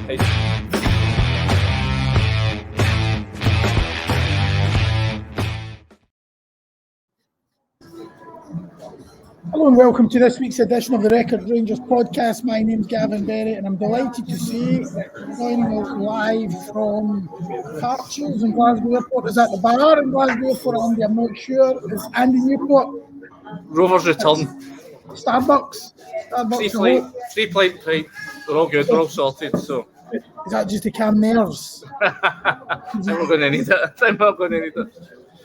Hello and welcome to this week's edition of the Record Rangers podcast. My name's Gavin and I'm delighted to say that joining us live from Hartshields in Glasgow Airport is at the bar in Glasgow Airport. I'm not sure. It's Andy Newport. Rovers return. Starbucks. Free plate. We're all good. We're all sorted. So is that just to calm nerves? I'm not going to need it.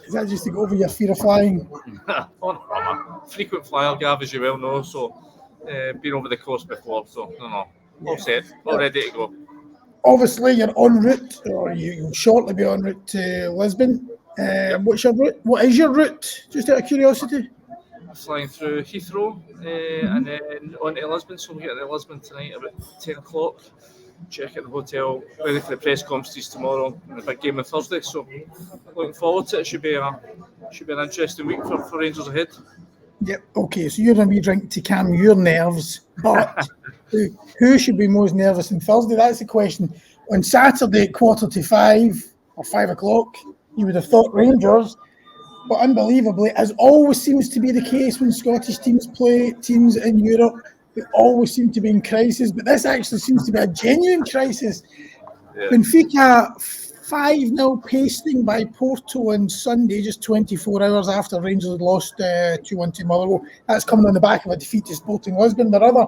Is that just to go over your fear of flying? I'm a frequent flyer, Gav, as you well know. So been over the coast before. So no. All set. All ready to go. Obviously, you're en route, or you'll shortly be en route to Lisbon. What's your route? What is your route? Just out of curiosity. Flying through Heathrow and then on to Lisbon. So we'll get to Lisbon tonight about 10 o'clock. Check out the hotel, ready for the press conferences tomorrow and the big game on Thursday. So looking forward to it. Should be an interesting week for Rangers ahead. Yep. Okay, so you're going to be drinking to calm your nerves, but who should be most nervous on Thursday? That's the question. On Saturday at 4:45 or 5 o'clock, you would have thought Rangers, but unbelievably, as always seems to be the case when Scottish teams play teams in Europe, they always seem to be in crisis, but this actually seems to be a genuine crisis. Yeah. Benfica 5-0 pasting by Porto on Sunday, just 24 hours after Rangers had lost 2-1 to Motherwell. That's coming on the back of a defeat to Sporting Lisbon, their other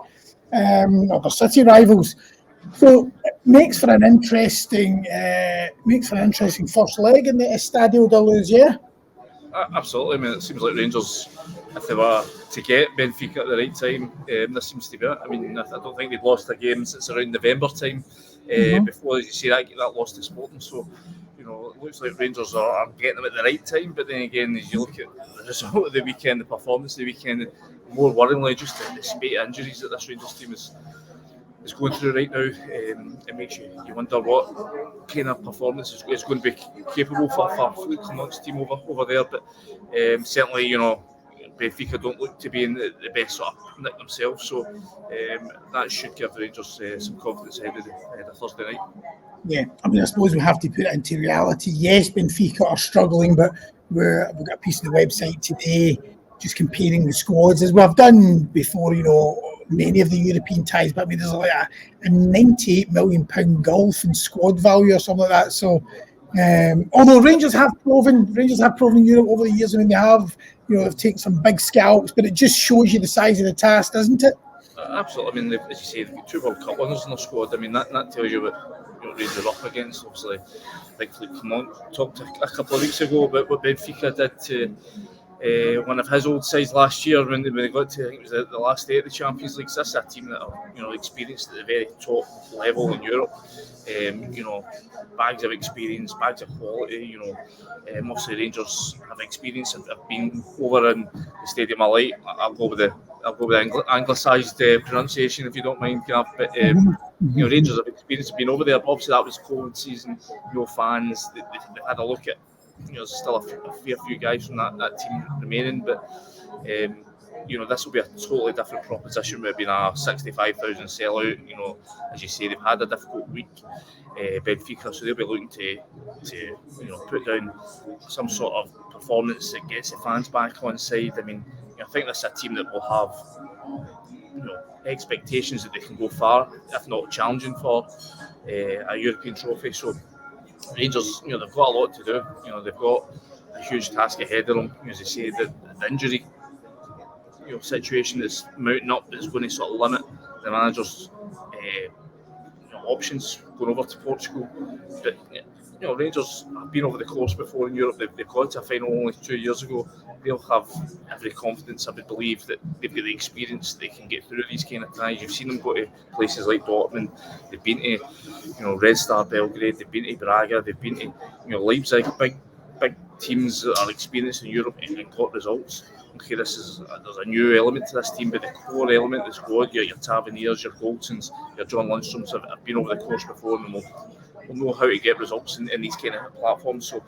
city rivals. So it makes for an interesting first leg in the Estadio da Luz, yeah? Absolutely. I mean, it seems like Rangers, if they were to get Benfica at the right time, this seems to be it. I mean, I don't think they'd lost a game since around November time. Before, as you say, that loss to Sporting. So, it looks like Rangers are getting them at the right time. But then again, as you look at the result of the weekend, the performance of the weekend, more worryingly, just the spate of injuries that this Rangers team is going through right now. It makes you wonder what kind of performance is going to be capable for Fleet Clement's team over there. But certainly, Benfica don't look to be in the best sort of nick themselves, so that should give the Rangers some confidence ahead of the Thursday night. Yeah, I mean, I suppose we have to put it into reality. Yes, Benfica are struggling, but we've got a piece of the website today just comparing the squads as we've done before, many of the European ties, but I mean, there's like a £98 million gulf in squad value or something like that. So, although Rangers have proven in Europe over the years. I mean, they've taken some big scalps, but it just shows you the size of the task, doesn't it? Absolutely. I mean, as you say, they've got 2 World Cup winners in their squad. I mean, that tells you what Rangers are up against. Obviously, like Fleet Clement talked a couple of weeks ago about what Benfica did to one of his old sides last year when they got to, I think it was the last day of the Champions League. So this is a team that are experienced at the very top level in Europe. Bags of experience, bags of quality. Obviously Rangers have experience and have been over in the Stadium of Light. I'll go with the anglicised pronunciation if you don't mind, Gav. But Rangers have experience of being over there. But obviously that was COVID season. No fans. They've had a look at. There's still a fair few guys from that team remaining, but this will be a totally different proposition with being a 65,000 sellout. As you say, they've had a difficult week, Benfica, so they'll be looking to put down some sort of performance that gets the fans back on side. I mean, I think that's a team that will have expectations that they can go far, if not challenging for a European trophy. So Rangers, they've got a lot to do. They've got a huge task ahead of them. As I say, the injury, situation that's mounting up that's going to sort of limit the manager's options going over to Portugal. But Rangers have been over the course before in Europe. They've got to a final only 2 years ago. They'll have every confidence, I would believe, that they've got the experience they can get through these kind of ties. You've seen them go to places like Dortmund. They've been to Red Star Belgrade. They've been to Braga. They've been to Leipzig. Big teams that are experienced in Europe and got results. Okay, there's a new element to this team, but the core element of the squad, your Taverniers, your Goldsons, your John Lundstroms have been over the course before, and will know how to get results in these kind of platforms. So,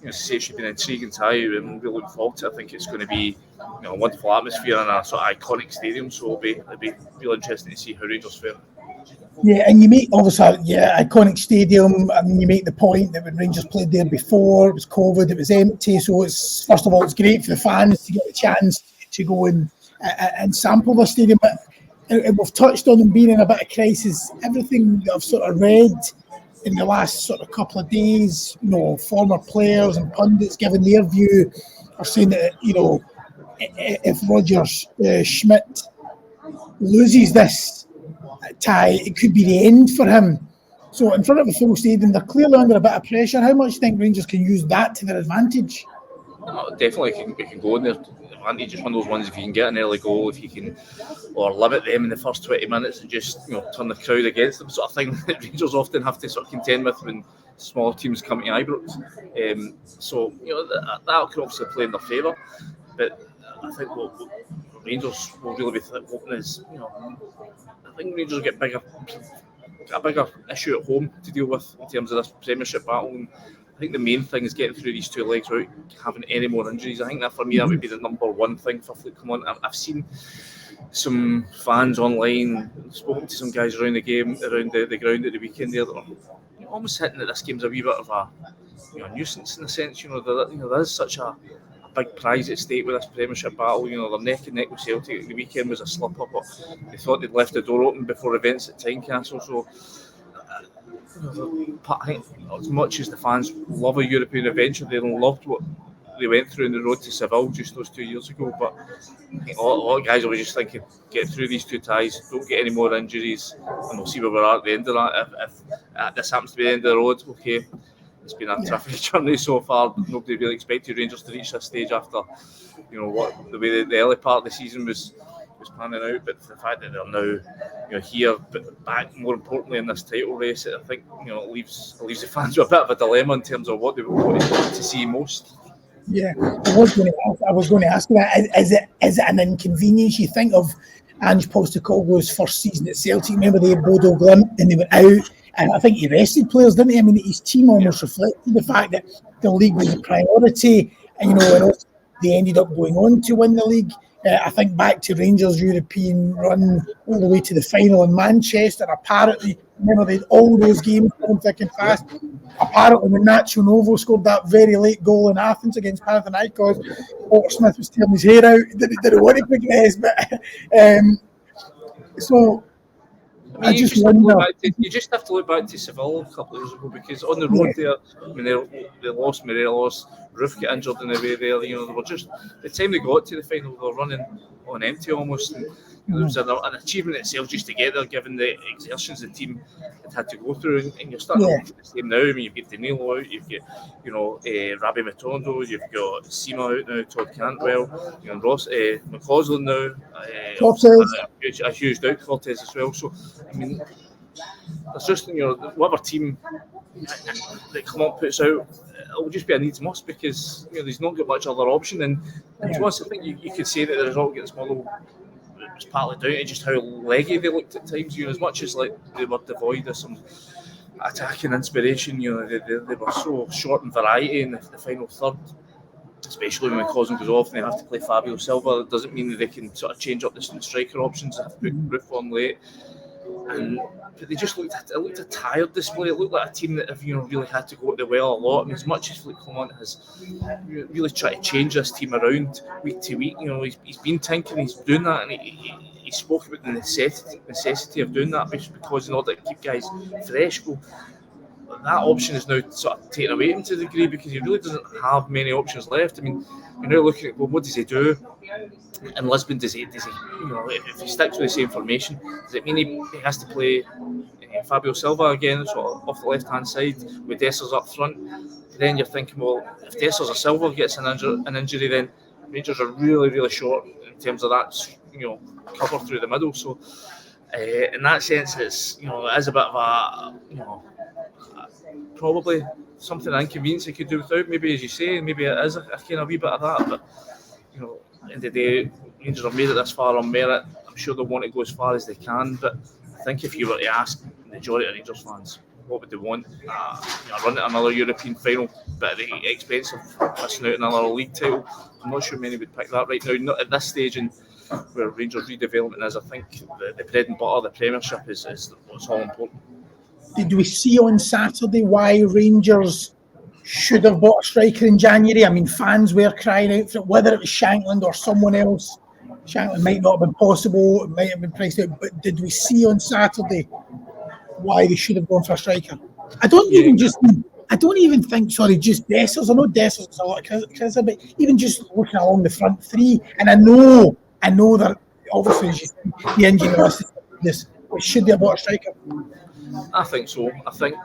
it should be an intriguing tie, and we'll be looking forward to it. I think it's going to be a wonderful atmosphere in a sort of iconic stadium, so it'll be real interesting to see how Rangers fare. Yeah, and you make, obviously, iconic stadium. I mean, you make the point that when Rangers played there before, it was COVID, it was empty. So it's, first of all, it's great for the fans to get the chance to go and sample the stadium. But and we've touched on them being in a bit of crisis. Everything that I've sort of read in the last sort of couple of days, former players and pundits giving their view are saying that, if Roger Schmidt loses this tie, it could be the end for him. So in front of a full stadium, they're clearly under a bit of pressure. How much do you think Rangers can use that to their advantage? Definitely, you can go in there. Advantage is one of those ones if you can get an early goal, if you can, or limit them in the first 20 minutes and just turn the crowd against them, sort of thing that Rangers often have to sort of contend with when smaller teams come to Ibrox. So that can obviously play in their favour, but I think what Rangers will really be hoping is, I think Rangers will get a bigger issue at home to deal with in terms of this Premiership battle. And I think the main thing is getting through these two legs without having any more injuries. I think that for me that would be the number one thing for Fleet. Come on, I've seen some fans online, spoken to some guys around the game, around the ground at the weekend there, that are almost hitting that this game's a wee bit of a nuisance in a sense. There is such a big prize at stake with this Premiership battle. They're neck and neck with Celtic. The weekend was a slip up, but they thought they'd left the door open before events at Tynecastle. So I think as much as the fans love a European adventure, they loved what they went through on the road to Seville just those 2 years ago. But I think a lot of guys were just thinking, get through these two ties, don't get any more injuries, and we'll see where we're at the end of that. If this happens to be the end of the road, okay. It's been a terrific journey so far. Nobody really expected Rangers to reach this stage after, the way the early part of the season was panning out. But the fact that they're now, here, but back more importantly in this title race, I think it leaves the fans with a bit of a dilemma in terms of what they want to see most. Yeah, I was going to ask you that. Is it an inconvenience? You think of Ange Postecoglou's first season at Celtic. Remember they had Bodo Glimt and they went out. And I think he rested players, didn't he? I mean, his team almost reflected the fact that the league was a priority. And, and also they ended up going on to win the league. I think back to Rangers' European run all the way to the final in Manchester. Apparently, remember they had all those games going thick and fast. Apparently, when Nacho Novo scored that very late goal in Athens against Panathinaikos, Walter Smith was tearing his hair out. Didn't want to progress, but so. I mean, you just have to look back to Seville a couple of years ago, because on the road there, I mean, they lost Morelos, Roof got injured in the way there. They were just, the time they got to the final, they were running on empty almost. And, there was an achievement itself just to get there, given the exertions the team had to go through. And you're starting to look at the same now. I mean, you've got Danilo out, you've got, Rabbi Matondo, you've got Sima out now, Todd Cantwell, Ross, McCausland now, a huge doubt, Cortez as well. So, I mean, it's just, whatever team that Clement puts out, it'll just be a needs must, because there's not got much other option. And to be honest, I think you could say that the result against Motherwell was partly down to just how leggy they looked at times. As much as like they were devoid of some attacking inspiration, they were so short in variety in the final third, especially when McCausland goes off and they have to play Fabio Silva. It doesn't mean that they can sort of change up the striker options. They have to put Roof on late. But they just looked a tired display. It looked like a team that have really had to go at the well a lot. I mean, as much as Fleet Clement has really tried to change this team around week to week, he's been tinkering, he's doing that, and he spoke about the necessity of doing that, because in order to keep guys fresh, that option is now sort of taken away to a degree, because he really doesn't have many options left. I mean, you're now looking at, what does he do? In Lisbon, does he if he sticks with the same formation, does it mean he has to play Fabio Silva again, sort of off the left-hand side, with Dessers up front? Then you're thinking, well, if Dessers or Silva gets an injury, then Rangers are really, really short in terms of that, cover through the middle. So, in that sense, it's it is a bit of a probably something inconvenience they could do without. Maybe, as you say, maybe it is a kind of wee bit of that, but at the end of the day, Rangers have made it this far on merit. I'm sure they'll want to go as far as they can, but I think if you were to ask the majority of Rangers fans what would they want, a run at another European final, but at the expense of missing out on another league title, I'm not sure many would pick that right now, not at this stage. And where Rangers redevelopment is. I think the bread and butter, the Premiership is what's all important. Did we see on Saturday why Rangers should have bought a striker in January? I mean, fans were crying out for it, whether it was Shankland or someone else. Shankland might not have been possible, it might have been priced out, but did we see on Saturday why they should have gone for a striker? I don't even think, just Dessers. I know Dessers is a lot of criticism, but even just looking along the front three, and I know that obviously as you see, the engine list is this, but should they have bought a striker? I think so. I think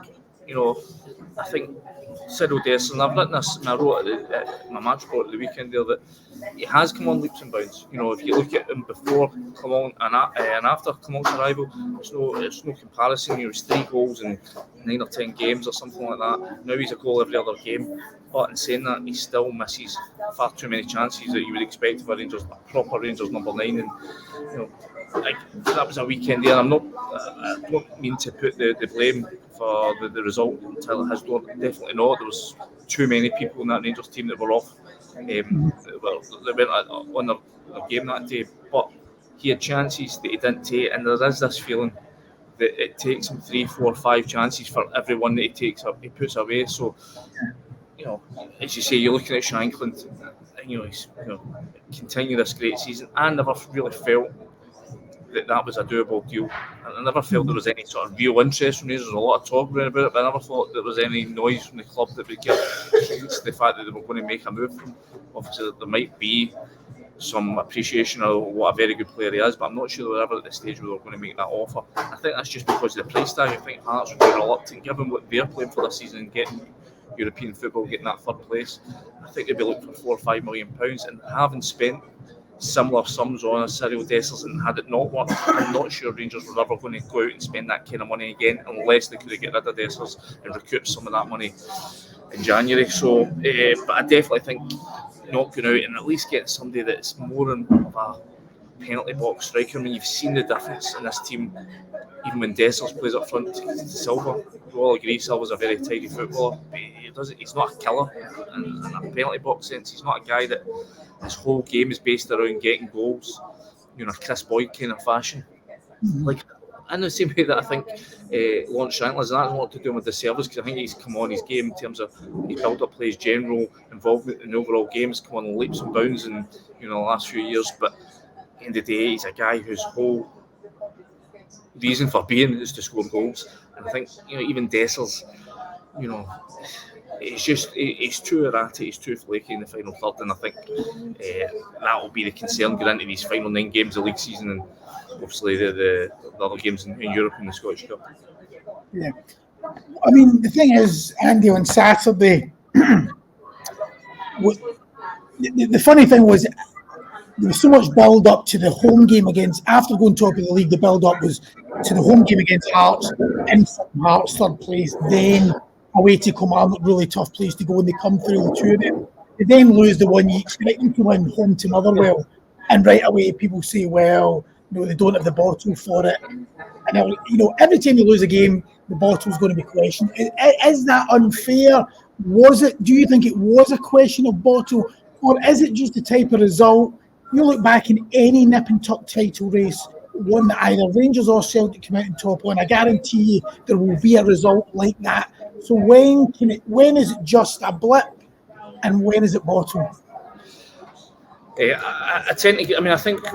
Cyril Dessers, and I've written this, and I wrote it at my match report at the weekend there, that he has come on leaps and bounds. If you look at him before Cologne and after Cologne's arrival, there's no comparison. He was 3 goals in 9 or 10 games or something like that. Now he's a goal every other game. But in saying that, he still misses far too many chances that you would expect of a proper Rangers number 9. And that was a weekend there. I don't mean to put the blame for the result until it has done. Definitely not. There was too many people in that Rangers team that were off. They went on their game that day, but he had chances that he didn't take, and there is this feeling that it takes him 3, 4, 5 chances for every one that he puts away. So, as you say, you're looking at Shankland, and he's continue this great season. I never really felt that was a doable deal. I never felt there was any sort of real interest from Rangers. There was a lot of talk about it, but I never thought there was any noise from the club that would give the fact that they were going to make a move from. Obviously, there might be some appreciation of what a very good player he is, but I'm not sure they were ever at the stage where they were going to make that offer. I think that's just because of the price tag. I think Hearts would be reluctant, given what they're playing for this season and getting European football, getting that third place. I think they'd be looking for £4 or £5 million, and having spent similar sums on a Cyril Dessers, and had it not worked, I'm not sure Rangers were ever going to go out and spend that kind of money again, unless they could get rid of Dessers and recoup some of that money in January. So, but I definitely think not going out and at least getting somebody that's more of a penalty box striker. I mean, you've seen the difference in this team, even when Dessers plays up front to Silva. We all agree Silva's a very tidy footballer, but he's not a killer in a penalty box sense. He's not a guy that his whole game is based around getting goals, Chris Boyd kind of fashion. Like, in the same way that I think Lawrence Shankland has a lot to do with the service, because I think he's come on his game in terms of his build-up play, his general involvement in the overall game has come on leaps and bounds in the last few years. But at the end of the day, he's a guy whose whole reason for being is to score goals. And I think even Dessers, he's too erratic, he's too flaky in the final third, and I think that will be the concern going into these final 9 games of the league season, and obviously the other games in Europe and the Scottish Cup. Yeah, I mean, the thing is, Andy, on Saturday, the funny thing was there was so much build up to the home game after going top of the league. The build up was to the home game against Hearts, in Hearts third place, then away to Kilmarnock, really tough place to go, and they come through the 2 of them. They then lose the one you expect them to win, home to Motherwell, and right away people say, well, they don't have the bottle for it. And every time you lose a game, the bottle's going to be questioned. Is that unfair? Do you think it was a question of bottle, or is it just the type of result? You look back in any nip and tuck title race, one that either Rangers or Celtic come out on top on, I guarantee you there will be a result like that. So when is it just a blip, and when is it bottle? I think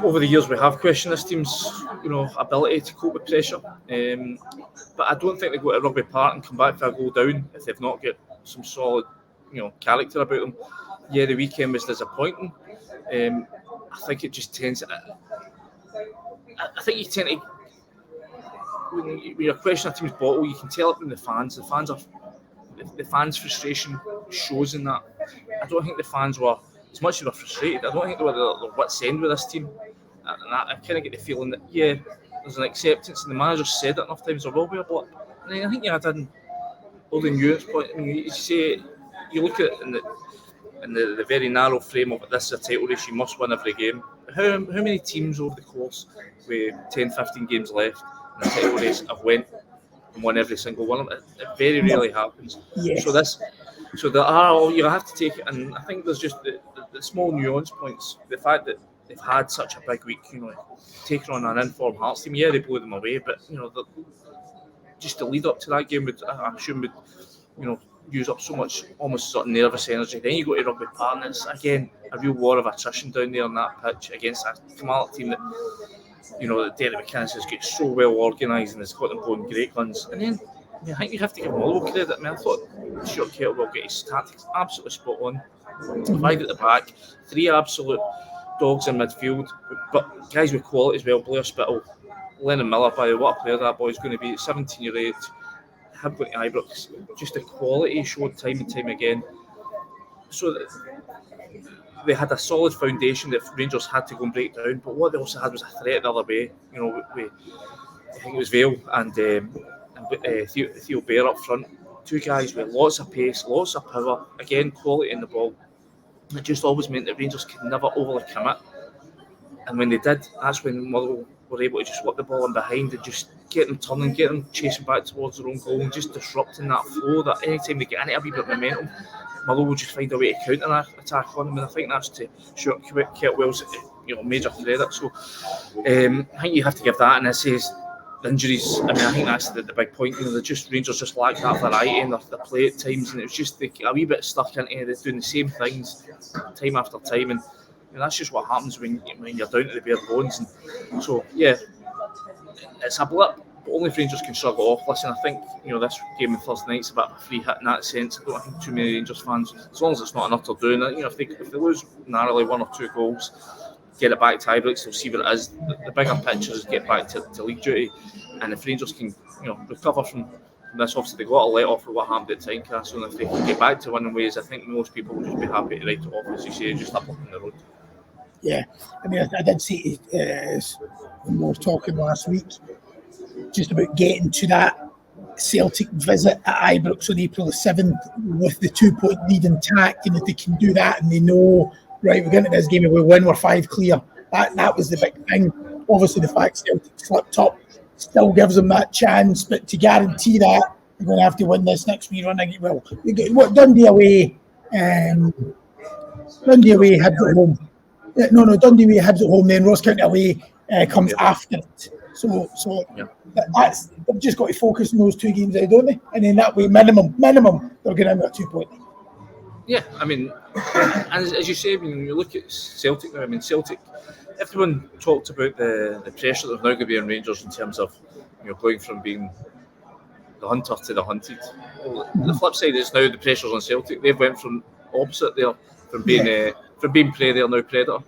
over the years we have questioned this team's, ability to cope with pressure. But I don't think they go to Rugby Park and come back for a goal down if they've not got some solid, character about them. Yeah, the weekend was disappointing. I think it just tends. I think you tend to, when you're questioning a team's bottle, you can tell it from the fans. The fans' frustration shows in that. I don't think the fans were, as much as they were frustrated, I don't think they were their wits' end with this team. And I kind of get the feeling that, there's an acceptance, and the manager said it enough times, there will be a blip. And I think you had in Golden Ewan's point, you look at it in the very narrow frame of this is a title race, you must win every game. How many teams over the course with 10, 15 games left in the title race have went and won every single one of them? It very rarely happens. Yes. So there are, you have to take it, and I think there's just the small nuance points. The fact that they've had such a big week, taking on an informed Hearts team. Yeah, they blew them away, but just the lead up to that game I assume would use up so much almost sort of nervous energy. Then you go to Rugby Park and it's again a real war of attrition down there on that pitch against a Kilmarnock team that that Derek McInnes has got so well organised and has got them going great guns. And then I think you have to give Motherwell credit. I thought Stuart Kettlewell got his tactics absolutely spot on. 5 at the back, 3 absolute dogs in midfield, but guys with quality as well. Blair Spittle, Lennon Miller, by the way, what a player that boy's going to be. 17-year-old, him going to Ibrox, just the quality showed time and time again. So they had a solid foundation that Rangers had to go and break down, but what they also had was a threat the other way. I think it was Vale and Theo Bair up front. 2 guys with lots of pace, lots of power, again, quality in the ball. It just always meant that Rangers could never overly commit. And when they did, that's when Motherwell were able to just whip the ball in behind and just get them turning, get them chasing back towards their own goal and just disrupting that flow that anytime they get into a wee bit of momentum, Motherwell will just find a way to counter attack on them. And I think that's to Stuart Kettlewell's major credit. So I think you have to give that, and this is injuries. I think that's the big point. Rangers just lack that variety in their play at times, and it was just a wee bit stuck into it, doing the same things time after time, and that's just what happens when you're down to the bare bones. And so it's a blip, but only if Rangers can struggle off. Listen, I think this game on Thursday night's a bit of a free hit in that sense. I don't think too many Rangers fans, as long as it's not an utter doing it, if they lose narrowly 1 or 2 goals, get it back to Ibrox, they'll see what it is. The bigger picture is get back to league duty, and if Rangers can recover from this, obviously they got a let off of what happened at Tynecastle, and if they can get back to winning ways, I think most people will just be happy to write it off, as you say, just up on the road. Yeah, I did see when we were talking last week just about getting to that Celtic visit at Ibrox on April the 7th with the 2-point lead intact, and if they can do that and they know, right, we're getting to this game, if we win, we're 5 clear. That was the big thing. Obviously, the fact Celtic slipped up still gives them that chance, but to guarantee that, they're going to have to win this next wee run. Well, Dundee away, Hibs at home. No, Dundee away, Hibs at home, then Ross County away comes after it. So they've just got to focus on those 2 games there, don't they? And then that way, minimum, they're going to have a 2-point. Yeah, and as you say, when you look at Celtic now, Celtic, everyone talked about the pressure that's now going to be on Rangers in terms of going from being the hunter to the hunted. Well, the flip side is now the pressure's on Celtic. They've went from opposite there, from being prey, they're now predator.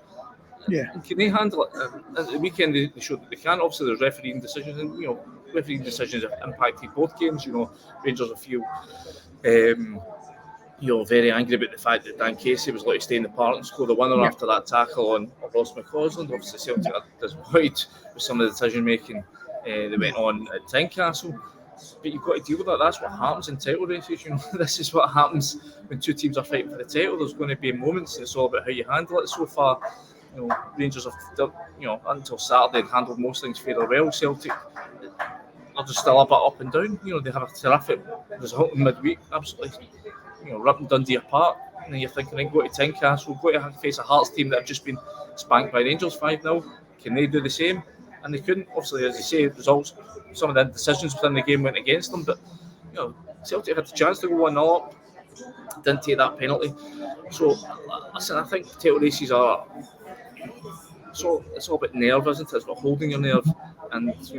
Yeah. And can they handle it? At the weekend, they showed that they can. Obviously, there's refereeing decisions, and refereeing decisions have impacted both games. Rangers will feel very angry about the fact that Dan Casey was let to stay in the park and score the winner after that tackle on Ross McCausland. Obviously, Celtic are disappointed with some of the decision making that went on at Tynecastle. But you've got to deal with that. That's what happens in title races. This is what happens when 2 teams are fighting for the title. There's going to be moments. It's all about how you handle it. So far, Rangers have, until Saturday, handled most things fairly well. Celtic are just still a bit up and down. They have a terrific result in midweek. Absolutely, ripping Dundee apart. And then you're thinking, go to Tynecastle, go to face a Hearts team that have just been spanked by Rangers 5-0. Can they do the same? And they couldn't. Obviously, as you say, results, some of the decisions within the game went against them. But Celtic had the chance to go 1-0 up, didn't take that penalty. So, listen, I think title races are. So it's all about nerve, isn't it? It's about holding your nerve, and as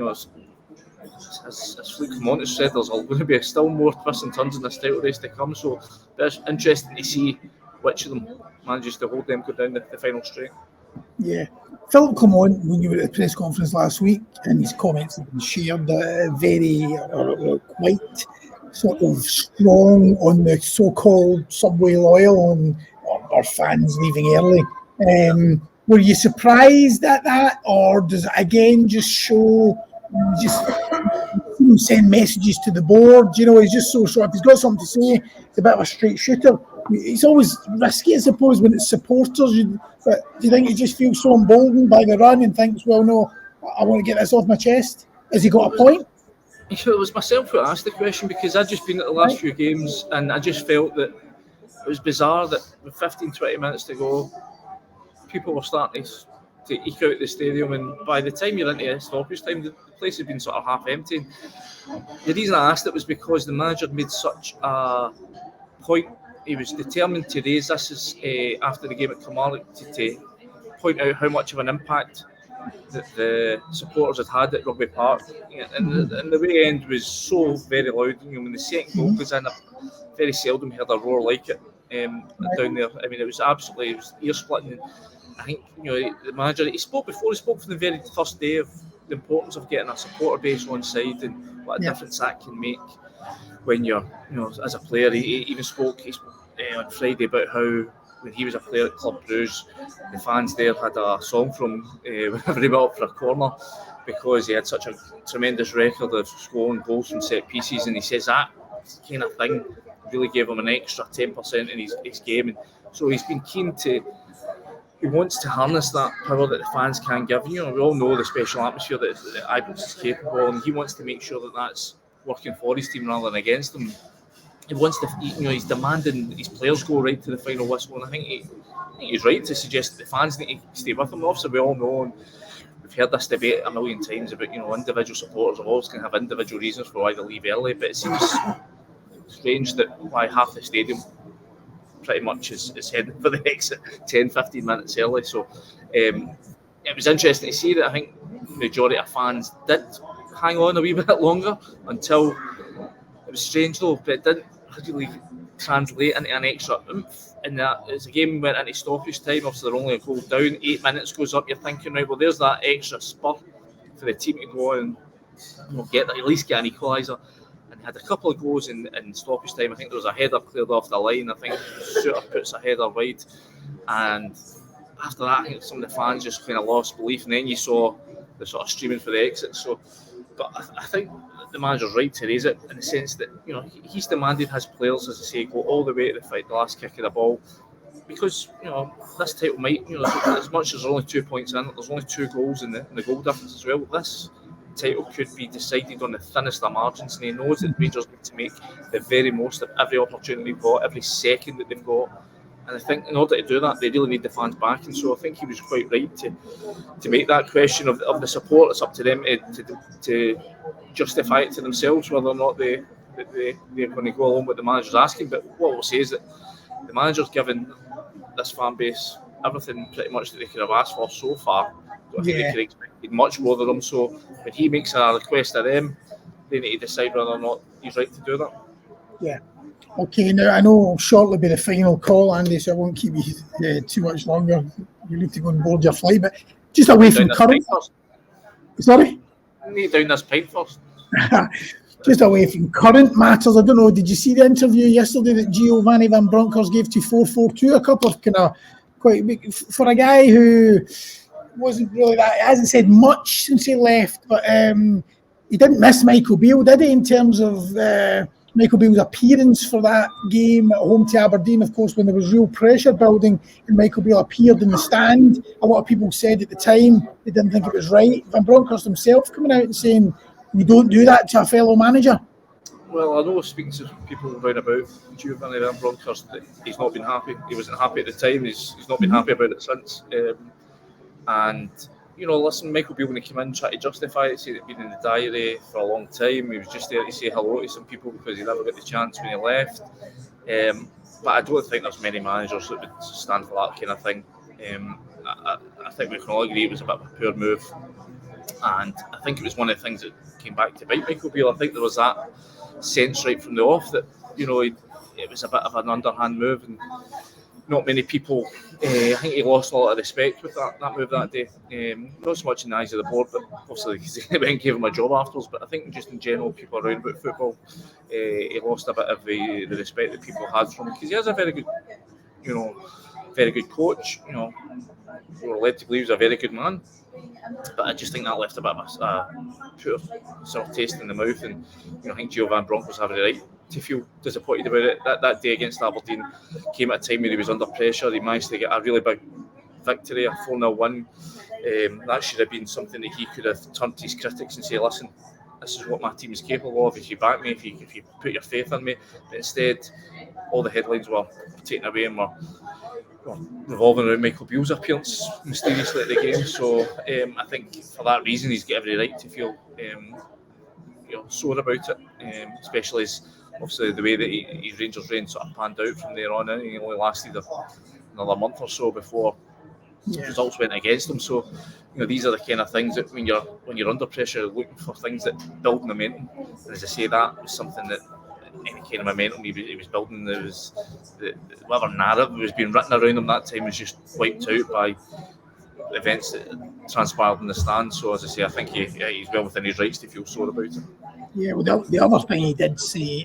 Fleet Commons said, there's going to be still more twists and turns in this title race to come. So it's interesting to see which of them manages to hold them go down the final straight. Yeah, Philip Clement, when you were at the press conference last week, and his comments have been shared, quite sort of strong on the so-called subway loyal and our fans leaving early. Were you surprised at that, or does it again just show, send messages to the board? He's just so sharp. He's got something to say. It's a bit of a straight shooter. It's always risky, I suppose, when it's supporters. But do you think he just feels so emboldened by the run and thinks, well, no, I want to get this off my chest? Has he got a point? It was myself who asked the question, because I'd just been at the last few games and I just felt that it was bizarre that with 15-20 minutes to go, people were starting to eke out the stadium, and by the time you're into stoppage time, the place has been sort of half empty. The reason I asked it was because the manager made such a point. He was determined to raise this after the game at Kilmarnock to point out how much of an impact that the supporters had at Rugby Park, and the way end was so very loud. When the second goal goes in, I've very seldom heard a roar like it down there. I mean, it was ear splitting. I think the manager, he spoke from the very first day of the importance of getting a supporter base on side and what a difference that can make when you're as a player. He even spoke on Friday about how when he was a player at Club Brugge, the fans there had a song from whenever he went up for a corner, because he had such a tremendous record of scoring goals from set pieces, and he says that kind of thing really gave him an extra 10% in his game, and so he's been keen to. He wants to harness that power that the fans can give. We all know the special atmosphere that Ibrox is capable, and he wants to make sure that that's working for his team rather than against them. He wants to, he's demanding his players go right to the final whistle, and I think he's right to suggest that the fans need to stay with him. Obviously, we all know, and we've heard this debate a million times about individual supporters are always going to have individual reasons for why they leave early, but it seems strange that why half the stadium pretty much is heading for the exit 10-15 minutes early. So it was interesting to see that I think the majority of fans did hang on a wee bit longer until it was strange though, but it didn't really translate into an extra oomph. And that as the game went into stoppage time, obviously they're only a goal down, 8 minutes goes up, you're thinking, right, well, there's that extra spur for the team to go and at least get an equaliser. And had a couple of goals in stoppage time. I think there was a header cleared off the line. I think Suter puts a header wide, and after that, I think some of the fans just kind of lost belief. And then you saw the sort of streaming for the exit. So, but I think the manager's right to raise it in the sense that he's demanded his players, as I say, go all the way to the fight, the last kick of the ball, because this title might, as much as there's only 2 points in it, there's only 2 goals in the goal difference as well. This title could be decided on the thinnest of margins, and he knows that Rangers need to make the very most of every opportunity they've got, every second that they've got. And I think in order to do that, they really need the fans back. And so I think he was quite right to make that question of the support. It's up to them to justify it to themselves whether or not they're going to go along with the manager's asking. But what we'll say is that the manager's given this fan base everything pretty much that they could have asked for so far. I think they could have expected much more of them. So when he makes a request of them, they need to decide whether or not he's right to do that. Yeah. Okay, now I know it'll shortly be the final call, Andy, so I won't keep you too much longer. You need to go and board your flight, but just away from current... Sorry? I need down this pipe first. Just away from current matters, I don't know, did you see the interview yesterday that Gio Van Brons gave to 442? A couple of kind of quite big... For a guy who wasn't really that... He hasn't said much since he left, but he didn't miss Michael Beale, did he, in terms of... Michael Beale's appearance for that game at home to Aberdeen, of course, when there was real pressure building and Michael Beale appeared in the stand. A lot of people said at the time they didn't think it was right. Van Bronckhorst himself coming out and saying, you don't do that to a fellow manager. Well, I know speaking to people round about Gio Van Bronckhorst that he's not been happy. He wasn't happy at the time. He's not been happy about it since. And listen, Michael Beale, when he came in, tried to justify it, said it'd been in the diary for a long time. He was just there to say hello to some people because he never got the chance when he left. But I don't think there's many managers that would stand for that kind of thing. I think we can all agree it was a bit of a poor move. And I think it was one of the things that came back to bite Michael Beale. I think there was that sense right from the off that, it was a bit of an underhand move, and not many people, I think he lost a lot of respect with that move that day. Not so much in the eyes of the board, but obviously he went and gave him a job afterwards. But I think just in general, people around about football, he lost a bit of the respect that people had from him, because he has a very good coach. We were led to believe he's a very good man. But I just think that left a bit of a poor sort of taste in the mouth, and I think Gio Van Brons was having the right to feel disappointed about it. That day against Aberdeen came at a time where he was under pressure. He managed to get a really big victory, a 4-0 win. That should have been something that he could have turned to his critics and say, listen, this is what my team is capable of. If you back me, if you put your faith in me. But instead, all the headlines were taken away and were revolving around Michael Beale's appearance mysteriously at the game. So I think for that reason he's got every right to feel sore about it, especially as obviously the way that his Rangers reign sort of panned out from there on. He only lasted another month or so before results went against him. So these are the kind of things that when you're under pressure, you're looking for things that build momentum. And as I say, that was something that any kind of momentum he was building, there was whatever narrative was being written around him that time was just wiped out by events that transpired in the stand. So as I say, I think he's well within his rights to feel sore about it. Yeah, well, the other thing he did say,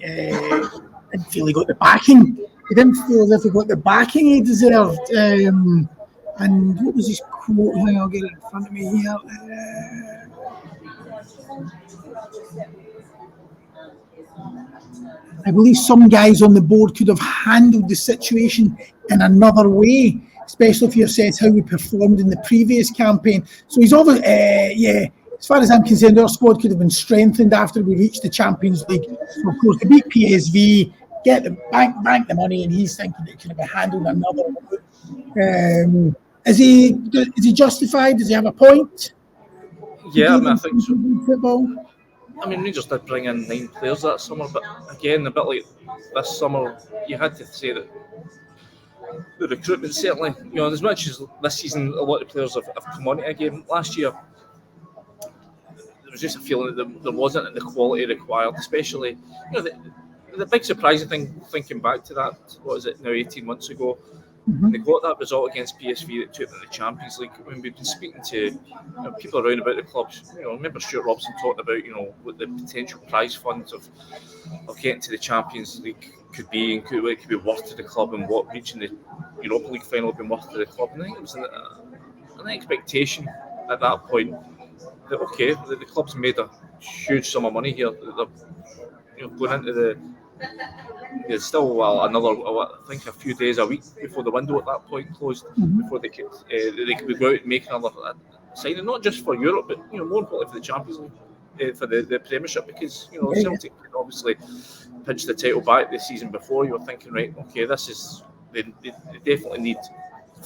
didn't feel he got the backing. He didn't feel as if he got the backing he deserved. And what was his quote? Hang on, I'll get it in front of me here. I believe some guys on the board could have handled the situation in another way, especially if you assess how we performed in the previous campaign. So he's obviously, as far as I'm concerned, our squad could have been strengthened after we reached the Champions League. So of course, to beat PSV, get the bank the money, and he's thinking it could have been handled another way. Is he justified? Does he have a point? Yeah, I think so. Football? I mean, Rangers did bring in 9 players that summer, but again, a bit like this summer, you had to say that the recruitment certainly, as much as this season a lot of players have come on to a game, last year there was just a feeling that there wasn't the quality required, especially, the big surprising thing, thinking back to that, what is it now, 18 months ago, when they got that result against PSV that took them to the Champions League. When we've been speaking to people around about the clubs, remember Stuart Robson talked about, what the potential prize funds of getting to the Champions League could be, and what it could be worth to the club, and what reaching the Europa League final would be worth to the club. And I think it was an expectation at that point that the club's made a huge sum of money here. They're going into there's still I think a few days a week before the window at that point closed, before they could go out and make another signing, not just for Europe, but more importantly for the Champions League, for the Premiership, because Celtic could obviously pinch the title back the season before. You were thinking, right, this is they definitely need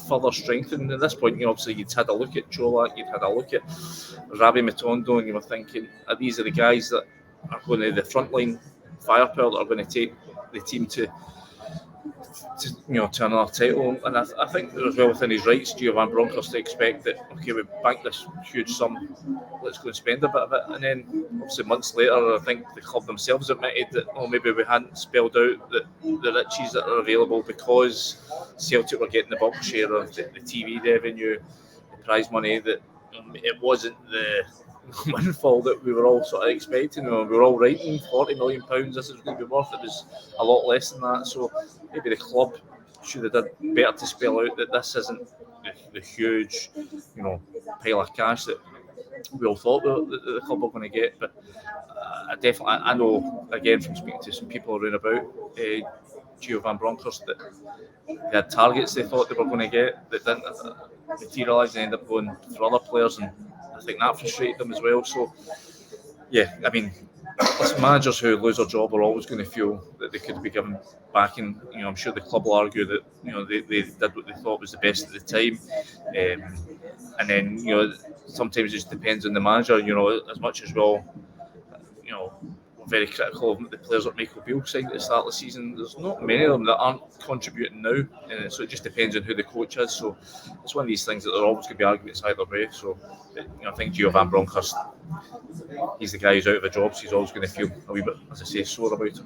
further strengthening. At this point, obviously you'd had a look at Čolak, you'd had a look at Rabi Matondo, and you were thinking, these are the guys that are going to the frontline firepower that are going to take the team to another title. And I think it was well within his rights, Gio Van Brons, to expect that we banked this huge sum, let's go and spend a bit of it. And then obviously months later, I think the club themselves admitted that maybe we hadn't spelled out the riches that are available, because Celtic were getting the bulk share of the TV revenue, the prize money, that it wasn't the windfall that we were all sort of expecting. We were all writing £40 million this is going to be worth. It was a lot less than that. So maybe the club should have done better to spell out that this isn't the huge, pile of cash that we all thought that the club were going to get. But I know again from speaking to some people around about Gio Van Brons that they had targets they thought they were going to get that didn't materialise, and ended up going for other players, and I think that frustrated them as well. So, I mean, managers who lose their job are always going to feel that they could be given back, and I'm sure the club will argue that they did what they thought was the best at the time, and then sometimes it just depends on the manager. As much as we're very critical of the players that Michael Beale signed at the start of the season, there's not many of them that aren't contributing now, so it just depends on who the coach is. So it's one of these things that there are always going to be arguments either way. So I think Gio Van Brons, he's the guy who's out of a job, so he's always going to feel a wee bit, as I say, sore about it.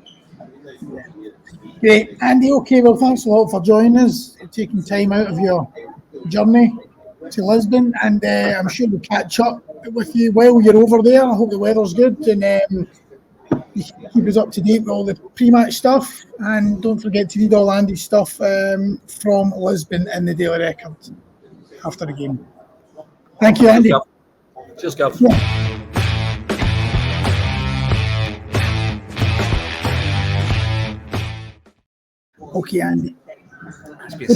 Great, Andy. Okay, well, thanks a lot for joining us, taking time out of your journey to Lisbon, and I'm sure we'll catch up with you while you're over there. I hope the weather's good, and you can keep us up to date with all the pre-match stuff, and don't forget to read all Andy's stuff from Lisbon in the Daily Record after the game. Thank you, Andy. Cheers, Gav. Yeah. Okay, Andy.